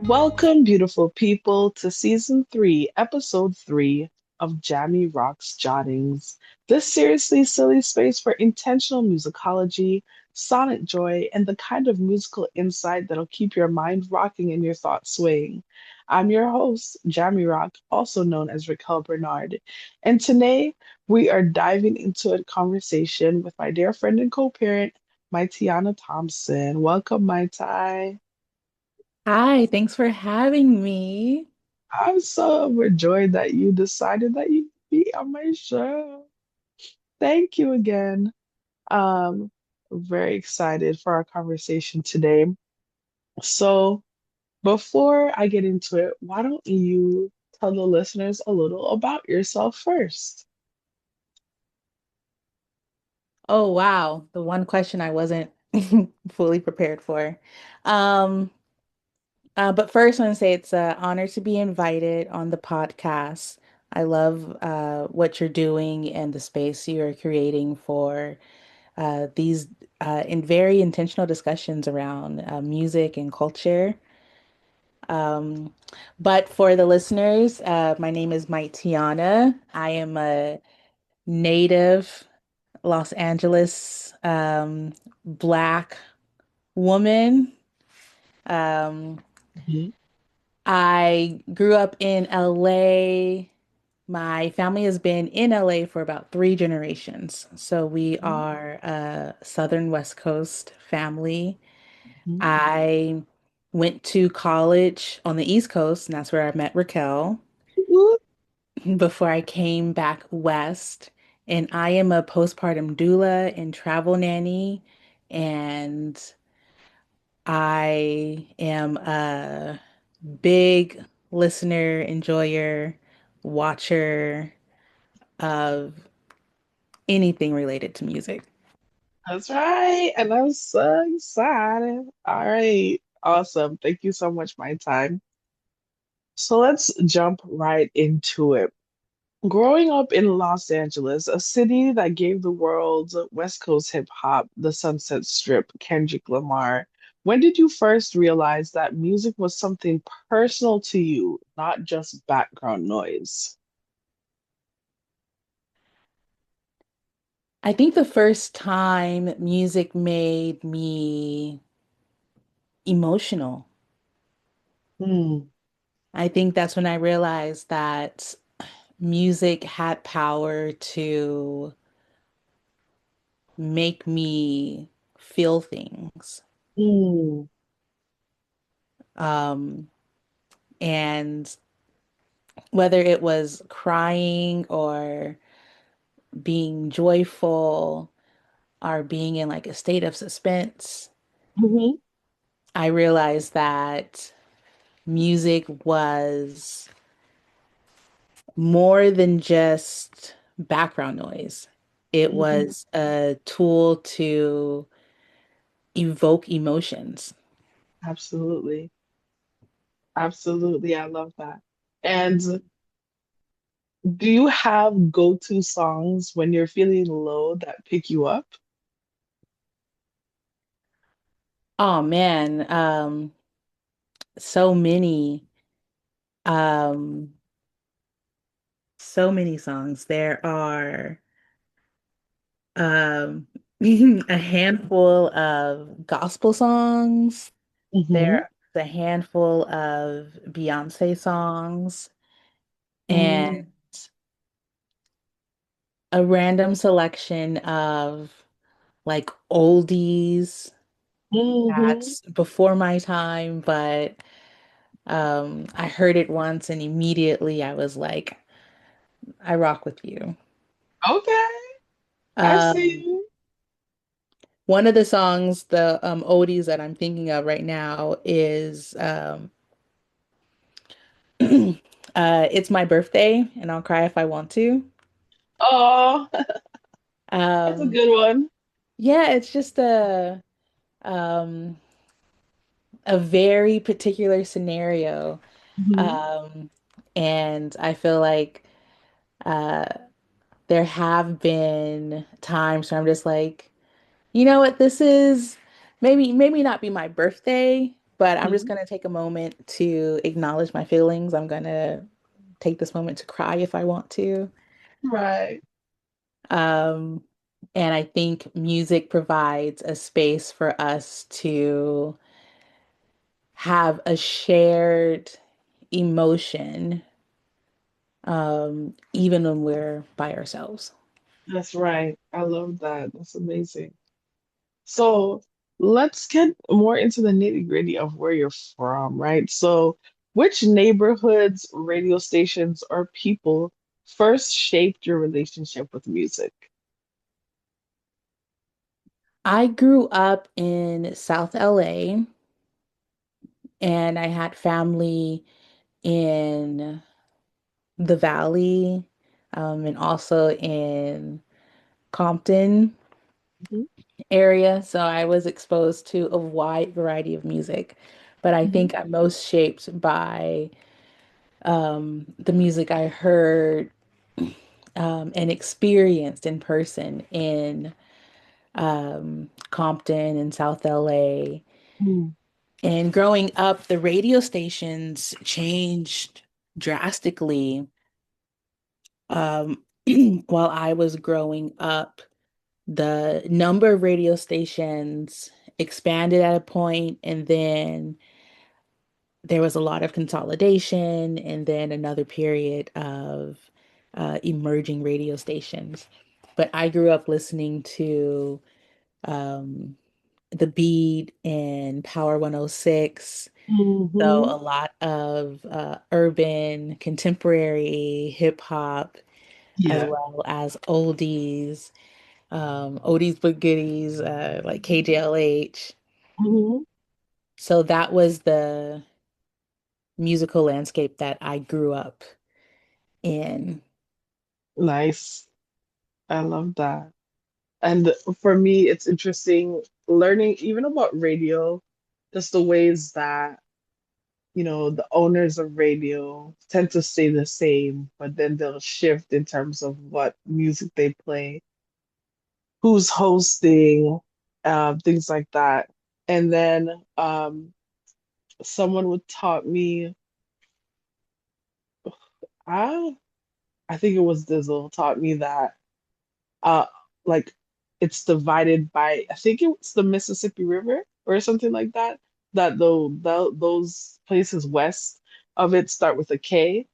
Welcome, beautiful people, to season 3, episode 3 of Jahmi Roc's Jottings. This seriously silly space for intentional musicology, sonic joy, and the kind of musical insight that'll keep your mind rocking and your thoughts swaying. I'm your host, Jahmi Roc, also known as Racquel Bernard, and today we are diving into a conversation with my dear friend and co-parent, Mitiyiana Thompson. Welcome, my Ty. Hi, thanks for having me. I'm so overjoyed that you decided that you'd be on my show. Thank you again. Um, very excited for our conversation today. So, before I get into it, why don't you tell the listeners a little about yourself first? Oh, wow. The one question I wasn't fully prepared for. Um, but first, I want to say it's an honor to be invited on the podcast. I love what you're doing and the space you're creating for these in very intentional discussions around music and culture. Um, but for the listeners, my name is Mitiyiana. I am a native Los Angeles, Black woman. Um, Mhm. I grew up in LA. My family has been in LA for about 3 generations. So we are a Southern West Coast family. Mhm. I went to college on the East Coast, and that's where I met Raquel Mhm. before I came back west. And I am a postpartum doula and travel nanny. And I am a big listener, enjoyer, watcher of anything related to music. That's right. And I'm so excited. All right. Awesome. Thank you so much, my time. So let's jump right into it. Growing up in Los Angeles, a city that gave the world West Coast hip hop, the Sunset Strip, Kendrick Lamar, when did you first realize that music was something personal to you, not just background noise? I think the first time music made me emotional, Hmm. I think that's when I realized that music had power to make me feel things. Hmm. Um, and whether it was crying or being joyful or being in like a state of suspense, Hmm. I realized that music was more than just background noise. It Hmm. was a tool to evoke emotions. Absolutely. Absolutely. I love that. And do you have go-to songs when you're feeling low that pick you up? Oh man, so many, um, so many songs. There are um a handful of gospel songs. Hmm. There's a handful of Beyoncé songs Mm. and a random selection of like oldies Hmm. that's before my time, but I heard it once and immediately I was like, I rock with you. Okay. I see Um, you. one of the songs, the oldies that I'm thinking of right now is It's My Birthday and I'll Cry If I Want to. Oh, that's a Um, good one. yeah, it's just um a very particular scenario. Hmm. Um, and I feel like uh there have been times where I'm just like, you know what, this is maybe not be my birthday, but I'm just Mhm. gonna take a moment to acknowledge my feelings. I'm gonna take this moment to cry if I want to. Right. Um, and I think music provides a space for us to have a shared emotion, even when we're by ourselves. That's right. I love that. That's amazing. So let's get more into the nitty-gritty of where you're from, right? So, which neighborhoods, radio stations, or people first shaped your relationship with music? I grew up in South LA and I had family in the Valley, and also in Compton Mhm, area. So I was exposed to a wide variety of music. But I mhm, think I'm most shaped by the music I heard and experienced in person in Compton and South LA. mhm, And growing up, the radio stations changed drastically while I was growing up. The number of radio stations expanded at a point, and then there was a lot of consolidation, and then another period of emerging radio stations. But I grew up listening to um, The Beat and Power 106. So mhm. a lot of urban, contemporary hip hop, as Yeah. well as oldies but goodies, like KJLH. Mhm. So that was the musical landscape that I grew up in. Nice. I love that. And for me, it's interesting learning even about radio, just the ways that, the owners of radio tend to stay the same, but then they'll shift in terms of what music they play, who's hosting, things like that. And then someone would taught me, I, I think it was Dizzle taught me that uh like it's divided by I think it's the Mississippi River or something like that. That those places west of it start with a K.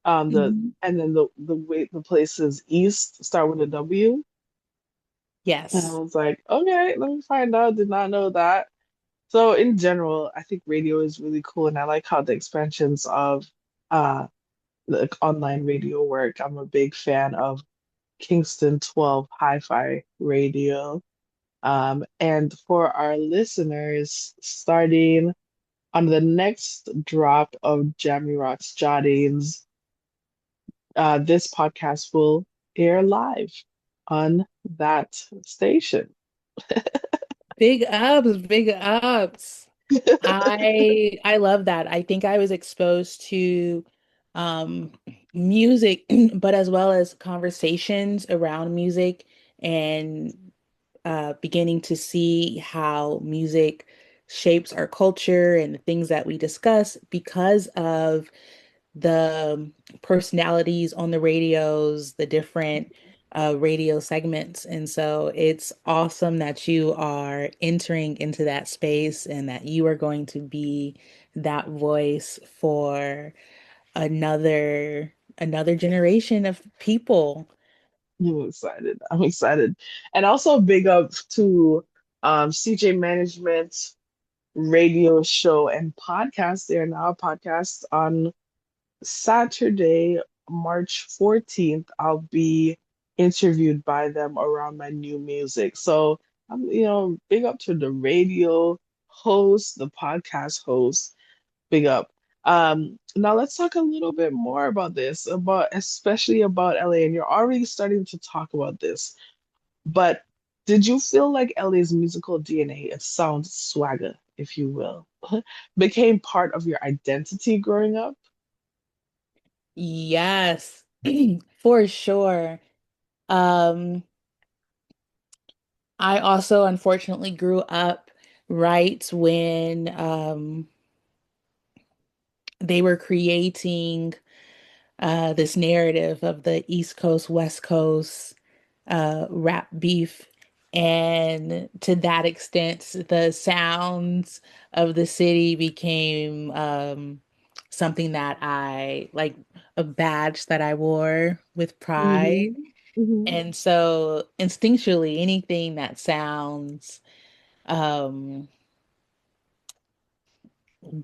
The Mhm. and then the places east start with a W. And I Yes. was like, okay, let me find out. Did not know that. So in general, I think radio is really cool, and I like how the expansions of uh the online radio work. I'm a big fan of Kingston 12 Hi-Fi Radio. And for our listeners, starting on the next drop of Jahmi Roc's Jottings, this podcast will air live on that station. Big ups, big ups. I love that. I think I was exposed to um music, but as well as conversations around music and beginning to see how music shapes our culture and the things that we discuss because of the personalities on the radios, the different radio segments. And so it's awesome that you are entering into that space and that you are going to be that voice for another generation of people. I'm excited. I'm excited. And also big up to CJ Management radio show and podcast. They are now a podcast on Saturday, March 14th. I'll be interviewed by them around my new music. So I'm, big up to the radio host, the podcast host. Big up. Now let's talk a little bit more about this, about especially about LA. And you're already starting to talk about this, but did you feel like LA's musical DNA, its sound swagger, if you will, became part of your identity growing up? Yes, for sure. Um, I also unfortunately grew up right when they were creating this narrative of the East Coast, West Coast rap beef. And to that extent, the sounds of the city became something that I like, a badge that I wore with pride. Mm-hmm. Mm-hmm. And so instinctually, anything that sounds um,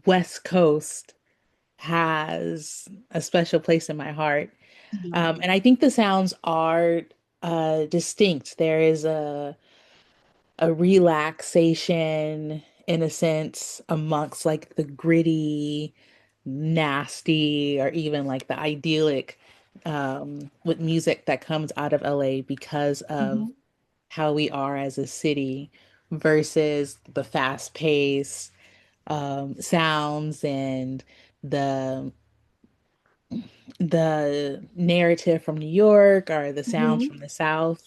West Coast has a special place in my heart. And I think the sounds are distinct. There is a relaxation in a sense amongst like the gritty, nasty, or even like the idyllic with music that comes out of LA because of Mm-hmm. how we are as a city versus the fast pace sounds and the the narrative from New York or the sounds Mm-hmm. from the South.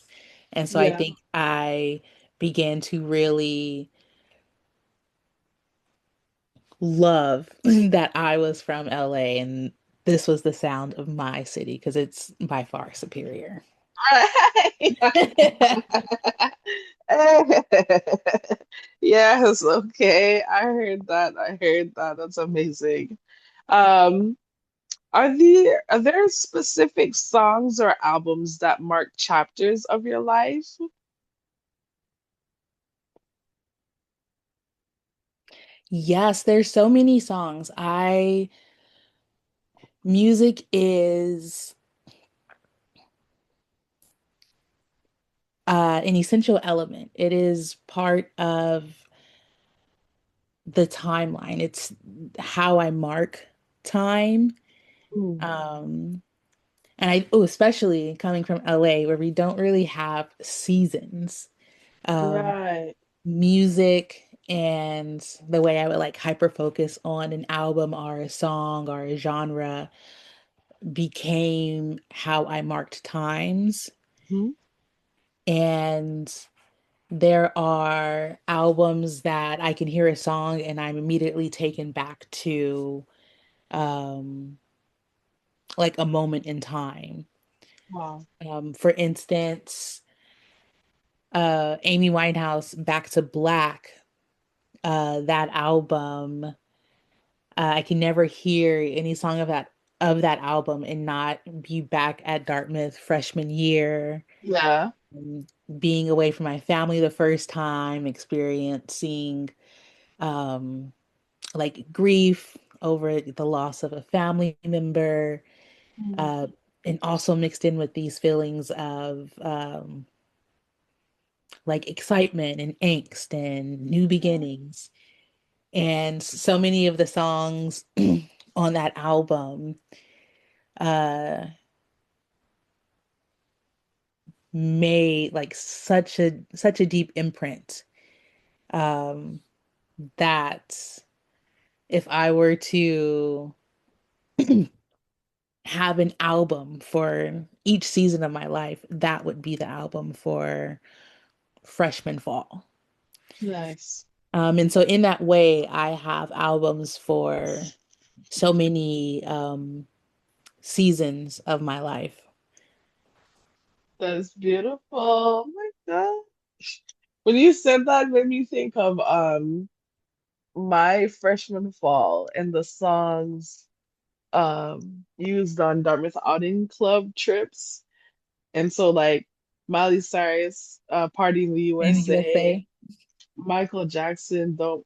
And so I Yeah. think I began to really love that I was from LA and this was the sound of my city because it's by far superior. Yes, okay. I heard that. I heard that. That's amazing. Um, are there specific songs or albums that mark chapters of your life? Yes, there's so many songs. I Music is an essential element. It is part of the timeline. It's how I mark time. Mm, Um, and especially coming from LA where we don't really have seasons. Um, right. Music and the way I would like hyper focus on an album or a song or a genre became how I marked times. Mhm. And there are albums that I can hear a song and I'm immediately taken back to um like a moment in time. Wow. For instance, Amy Winehouse Back to Black, that album, I can never hear any song of that album and not be back at Dartmouth freshman year, Yeah. um, being away from my family the first time, experiencing um like grief over the loss of a family member, Mm, uh, and also mixed in with these feelings of like excitement and angst and new yeah. beginnings. And so many of the songs on that album uh, made like such a deep imprint um, that if I were to have an album for each season of my life, that would be the album for freshman fall. Nice. And so in that way, I have albums for so many seasons of my life. That's beautiful. Oh my God. When you said that, it made me think of my freshman fall and the songs used on Dartmouth outing club trips. And so like Miley Cyrus, Party in the In the USA, USA. Michael Jackson, Don't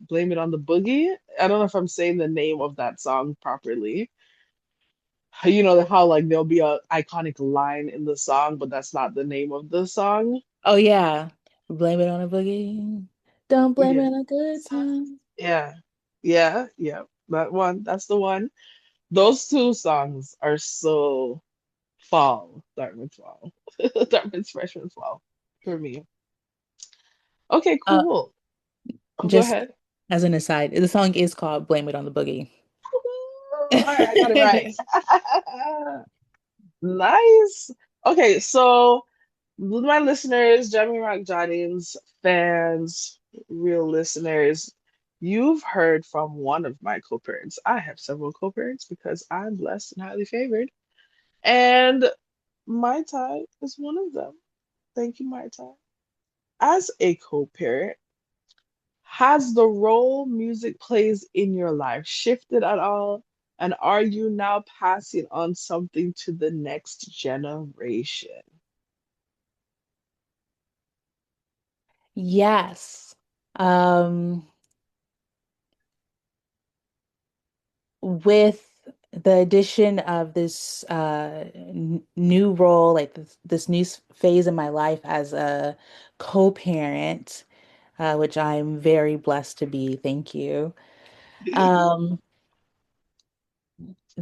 Blame It on the Boogie. I don't know if I'm saying the name of that song properly. You know how like there'll be a iconic line in the song, but that's not the name of the song. Oh yeah. Blame it on a boogie. Don't blame Yeah. it on a good time. Yeah. Yeah. Yeah. That one. That's the one. Those two songs are so fall, Dartmouth fall. Dartmouth's freshman fall for me. Okay, Uh, cool. Oh, go just ahead. as an aside, the song is called Blame It on the Boogie. All right, I got it right. Nice. Okay, so my listeners, Jahmi Roc Johnny's fans, real listeners, You've heard from one of my co-parents. I have several co-parents because I'm blessed and highly favored. And Mai Tai is one of them. Thank you, Mai Tai. As a co-parent, has the role music plays in your life shifted at all? And are you now passing on something to the next generation? Yes. Um, with the addition of this new role, like this new phase in my life as a co-parent, which I'm very blessed to be, thank you. Um,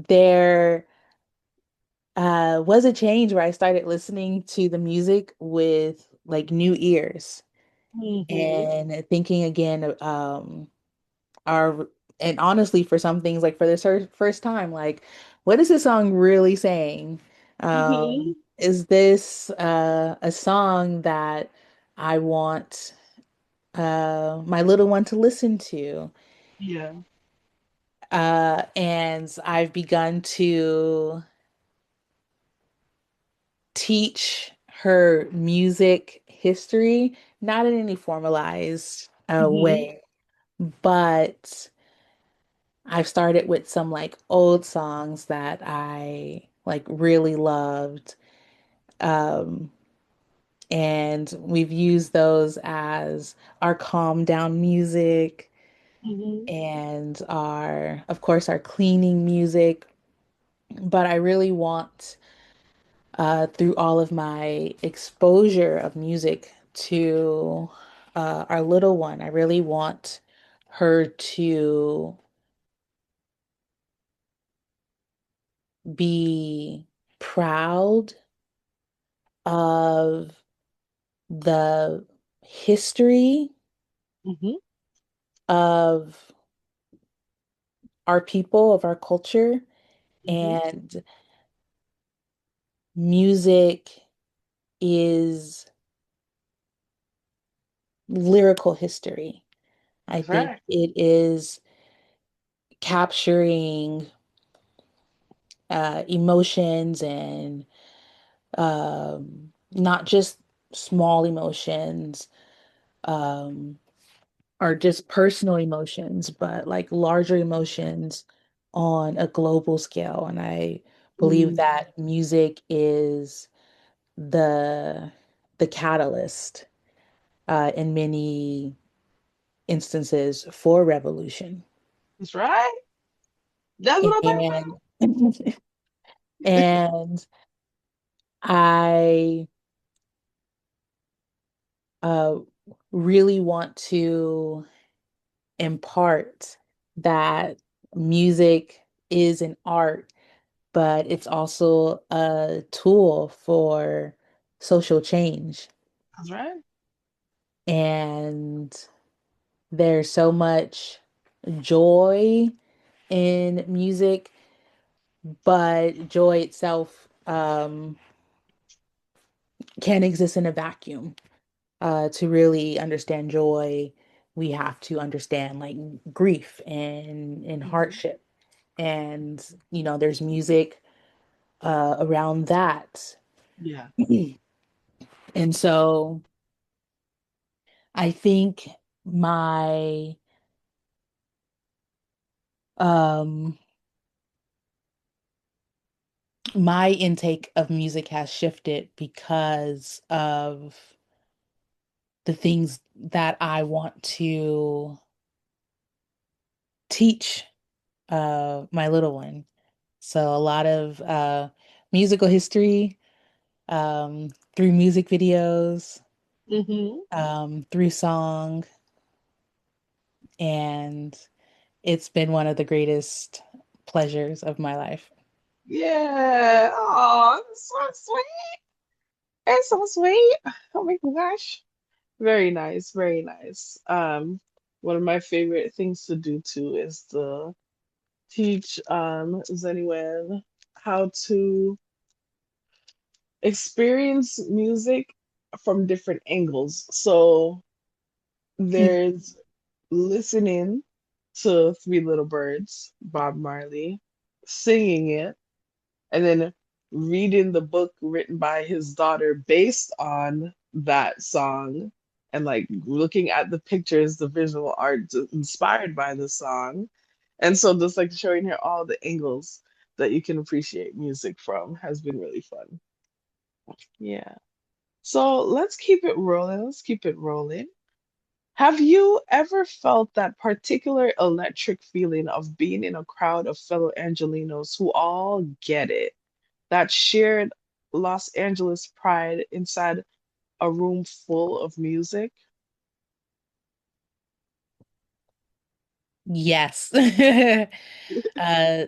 there was a change where I started listening to the music with like new ears Hmm. and thinking again, our and honestly for some things like for the first time, like what is this song really saying? Hmm. Is this a song that I want my little one to listen to? Yeah. And I've begun to teach her music history, not in any formalized Hmm. way, but I've started with some like old songs that I like really loved. Um, and we've used those as our calm down music Hmm. and of course, our cleaning music. But I really want through all of my exposure of music to our little one. I really want her to be proud of the history Hmm. of our people, of our culture, Hmm. and music is lyrical history. I That's think right. it is capturing emotions and not just small emotions um, or just personal emotions, but like larger emotions on a global scale. And I believe Mm. that music is the the catalyst in many instances for revolution. That's right. That's what I'm talking And and I uh, really want to impart that music is an art, but it's also a tool for social change. about. That's right. And there's so much joy in music, but joy itself can't exist in a vacuum. To really understand joy, we have to understand like grief and Hmm. hardship. And, there's music around that. Yeah. And so I think my um my intake of music has shifted because of the things that I want to teach my little one. So a lot of musical history through music videos, Hmm. through song, and it's been one of the greatest pleasures of my life. Yeah. Oh, so sweet. It's so sweet. Oh my gosh. Very nice. Very nice. One of my favorite things to do too is to teach anyone how to experience music from different angles. So there's listening. to Three Little Birds, Bob Marley, singing it, and then reading the book written by his daughter based on that song, and like looking at the pictures, the visual art inspired by the song. And so just like showing her all the angles that you can appreciate music from has been really fun. Yeah. So let's keep it rolling. Let's keep it rolling. Have you ever felt that particular electric feeling of being in a crowd of fellow Angelenos who all get it? That shared Los Angeles pride inside a room full of music? Yes.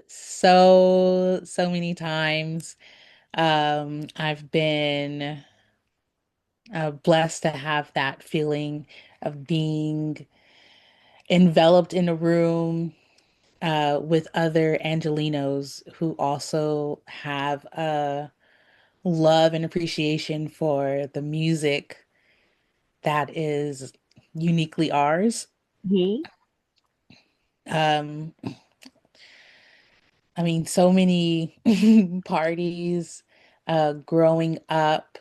So many times. I've been blessed to have that feeling of being enveloped in a room with other Angelenos who also have a love and appreciation for the music that is uniquely ours. Hmm. Um, I mean, so many parties growing up.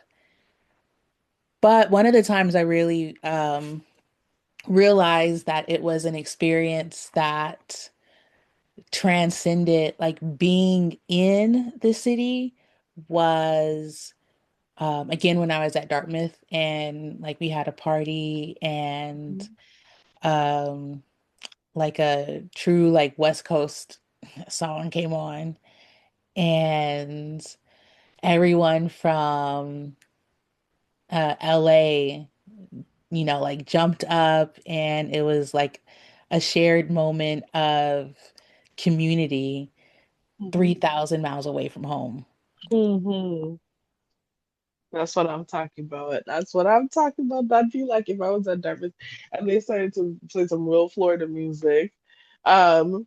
But one of the times I really realized that it was an experience that transcended like being in the city was again when I was at Dartmouth and like we had a party and um like a true like West Coast song came on and everyone from LA, you know, like jumped up and it was like a shared moment of community Hmm. 3,000 miles away from home. Hmm. That's what I'm talking about. That's what I'm talking about. That'd be like if I was at Dartmouth and they started to play some real Florida music. Um,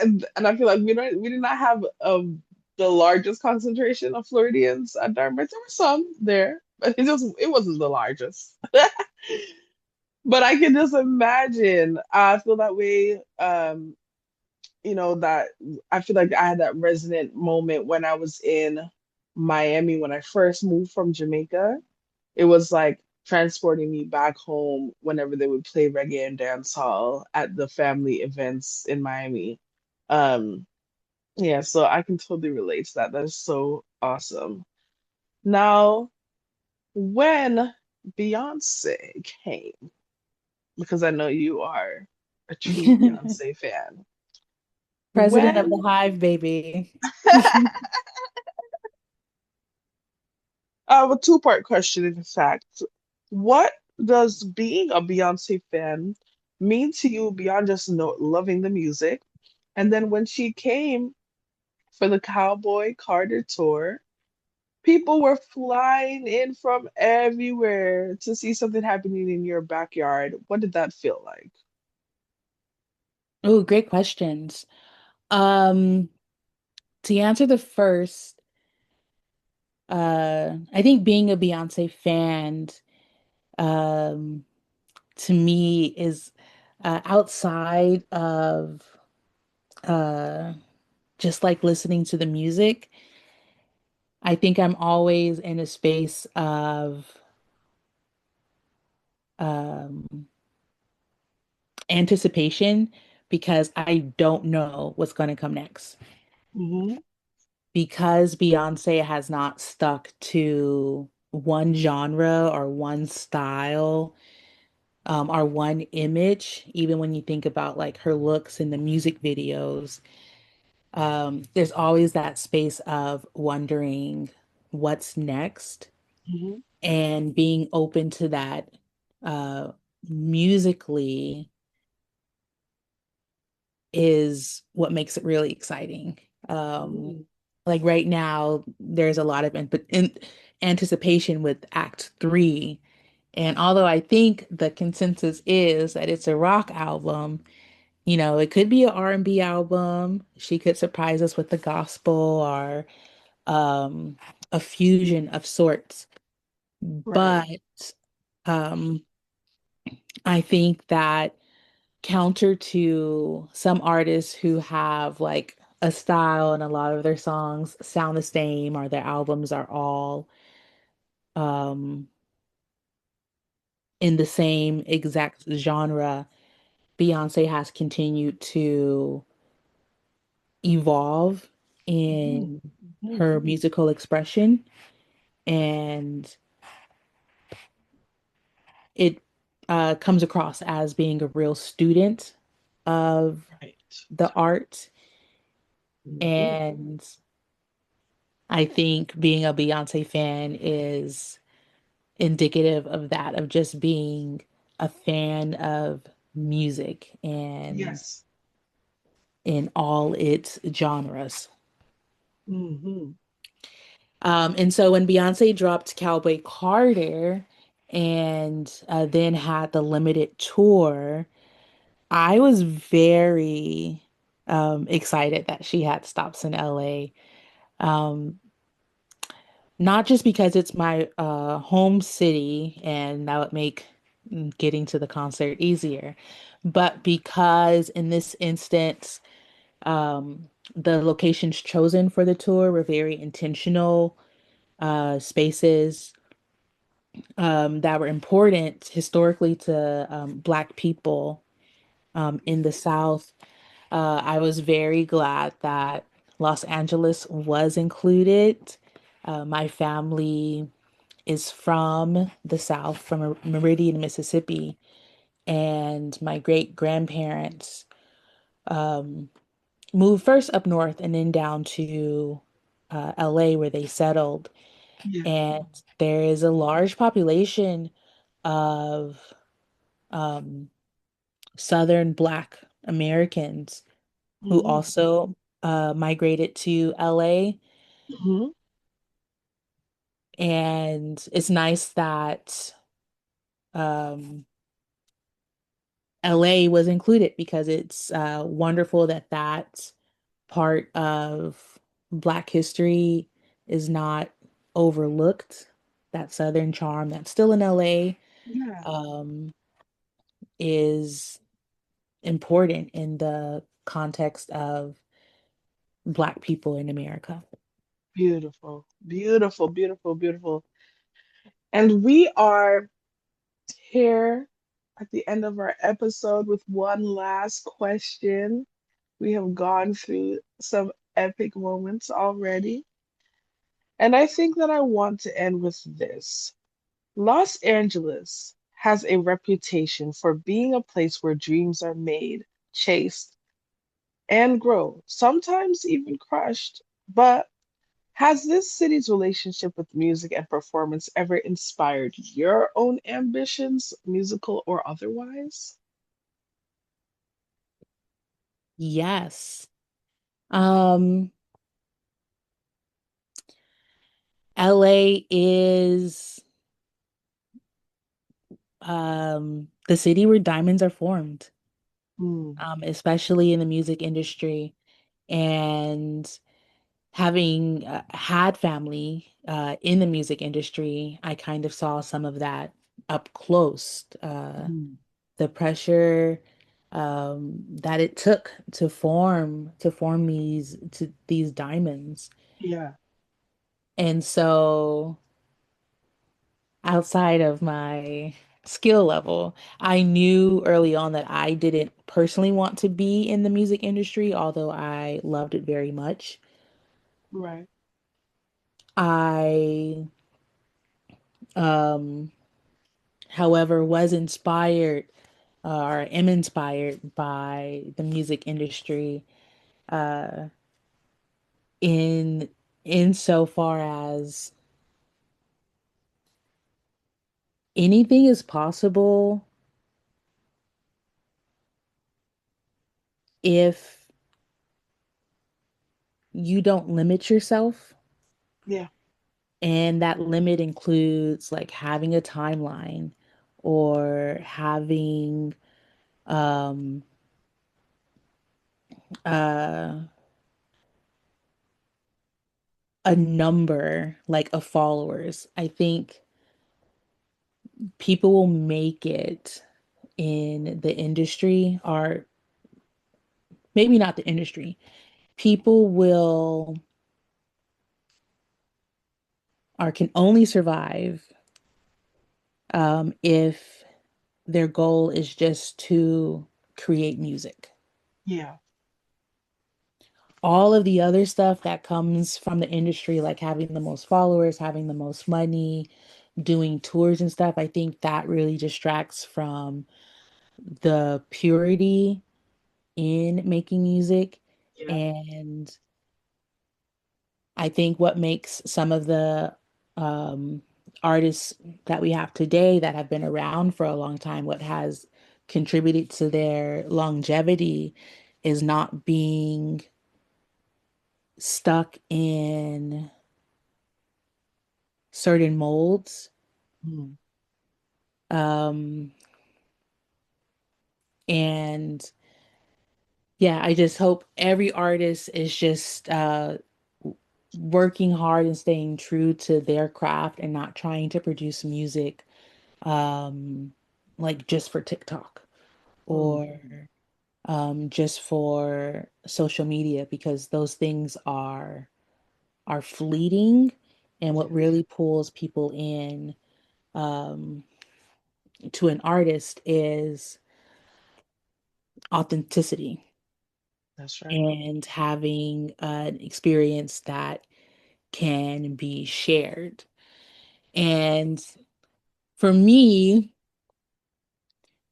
and I feel like we did not have the largest concentration of Floridians at Dartmouth. There were some there, but it wasn't the largest. But I can just imagine. I feel that way. That I feel like I had that resonant moment when I was in Miami when I first moved from Jamaica. It was like transporting me back home whenever they would play reggae and dance hall at the family events in Miami. Um, yeah, so I can totally relate to that. That is so awesome. Now, when Beyonce came, because I know you are a true Beyonce fan, President of the when Hive, baby. I have a two-part question, in fact. What does being a Beyonce fan mean to you beyond just loving the music? And then when she came for the Cowboy Carter tour, people were flying in from everywhere to see something happening in your backyard. What did that feel like? Oh, great questions. Um, to answer the first, I think being a Beyonce fan, um, to me is outside of uh, just like listening to the music. I think I'm always in a space of um, anticipation because I don't know what's going to come next. Hmm. Because Beyonce has not stuck to one genre or one style, or one image, even when you think about like her looks in the music videos, there's always that space of wondering what's next Hmm. and being open to that uh, musically is what makes it really exciting. Um, Hmm. like right now, there's a lot of anticipation with Act Three. And although I think the consensus is that it's a rock album, you know, it could be an R&B album. She could surprise us with the gospel or um, a fusion of sorts. Right. But um, I think that counter to some artists who have like a style and a lot of their songs sound the same or their albums are all um in the same exact genre. Beyonce has continued to evolve Mhm, in mhm. her musical expression, and it comes across as being a real student of Right. the art. Mhm. And I think being a Beyonce fan is indicative of that, of just being a fan of music and Yes. in all its genres. Mhm. And so when Beyonce dropped Cowboy Carter and then had the limited tour, I was very excited that she had stops in LA. Um, Not just because it's my home city and that would make getting to the concert easier, but because in this instance, the locations chosen for the tour were very intentional spaces that were important historically to Black people in the South. I was very glad that Los Angeles was included. My family is from the South, from Meridian, Mississippi, and my great grandparents um, moved first up north and then down to LA where they settled. Yeah. And there is a large population of um, Southern Black Americans who Mhm. also migrated to LA. Mhm. And it's nice that um, LA was included because it's wonderful that that part of Black history is not overlooked. That Southern charm that's still in LA Yeah. um, is important in the context of Black people in America. Beautiful. Beautiful, beautiful, beautiful. And we are here at the end of our episode with one last question. We have gone through some epic moments already. And I think that I want to end with this. Los Angeles has a reputation for being a place where dreams are made, chased, and grow, sometimes even crushed. But has this city's relationship with music and performance ever inspired your own ambitions, musical or otherwise? Yes. Um, LA is the city where diamonds are formed, Mm, especially in the music industry. And having had family in the music industry, I kind of saw some of that up close. mm, The pressure that it took to form these diamonds. yeah, And so outside of my skill level, I knew early on that I didn't personally want to be in the music industry, although I loved it very much. right. I, um, however, was inspired or am inspired by the music industry uh, in insofar as anything is possible if you don't limit yourself. Yeah, And that limit includes like having a timeline or having um uh a number like of followers. I think people will make it in the industry, or maybe not the industry, people will or can only survive if their goal is just to create music. Yeah. All of the other stuff that comes from the industry, like having the most followers, having the most money, doing tours and stuff, I think that really distracts from the purity in making music. Yeah. And I think what makes some of the um, artists that we have today that have been around for a long time, what has contributed to their longevity is not being stuck in certain molds. Mm. Um, and yeah, I just hope every artist is just working hard and staying true to their craft and not trying to produce music um, like just for TikTok Mm. or just for social media because those things are fleeting, and what Yes. really pulls people in um, to an artist is authenticity That's right. and having an experience that can be shared. And for me,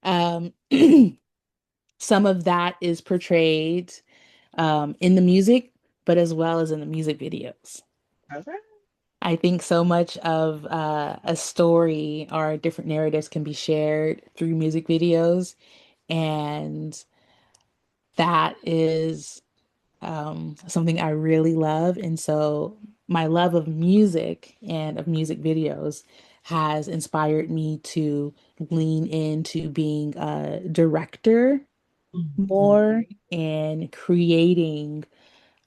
um, some of that is portrayed in the music, but as well as in the music videos. That's right. I think so much of a story or different narratives can be shared through music videos, and that is something I really love. And so my love of music and of music videos has inspired me to lean into being a director Mm. more and creating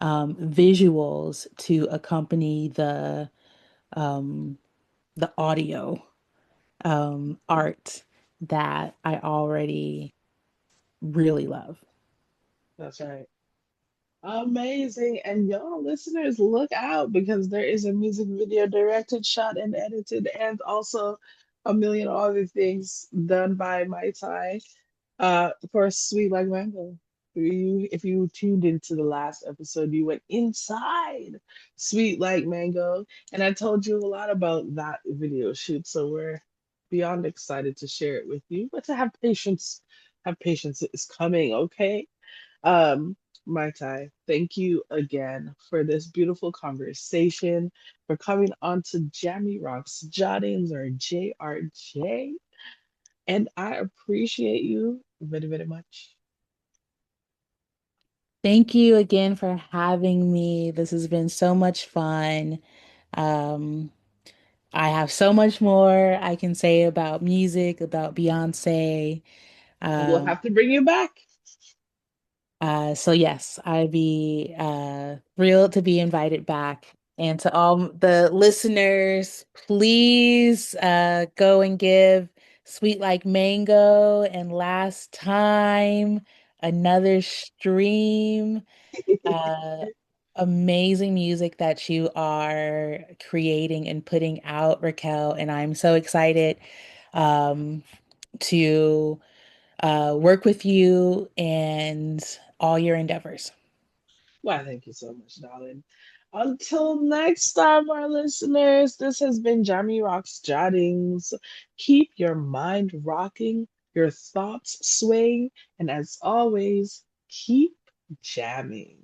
visuals to accompany um, the audio art that I already really love. That's right. Amazing. And y'all listeners, look out because there is a music video directed, shot, and edited, and also a million other things done by my Thai for Sweet Like Mango. If you tuned into the last episode, you went inside Sweet Like Mango, and I told you a lot about that video shoot. So we're beyond excited to share it with you. But to have patience, it is coming, okay? Um, Mai Tai, thank you again for this beautiful conversation, for coming on to Jamie Rock's Jottings or JRJ. And I appreciate you very, very much. Thank you again for having me. This has been so much fun. Um, I have so much more I can say about music, about Beyonce. We'll Um, have to bring you back. so yes, I'd be thrilled to be invited back. And to all the listeners, please go and give Sweet Like Mango and Last Time another stream. Uh, Amazing music that you are creating and putting out, Raquel. And I'm so excited um, to work with you and all your endeavors. Why, thank you so much, darling. Until next time, our listeners, this has been Jamie Rock's Jottings. Keep your mind rocking, your thoughts swaying, and as always, keep jamming.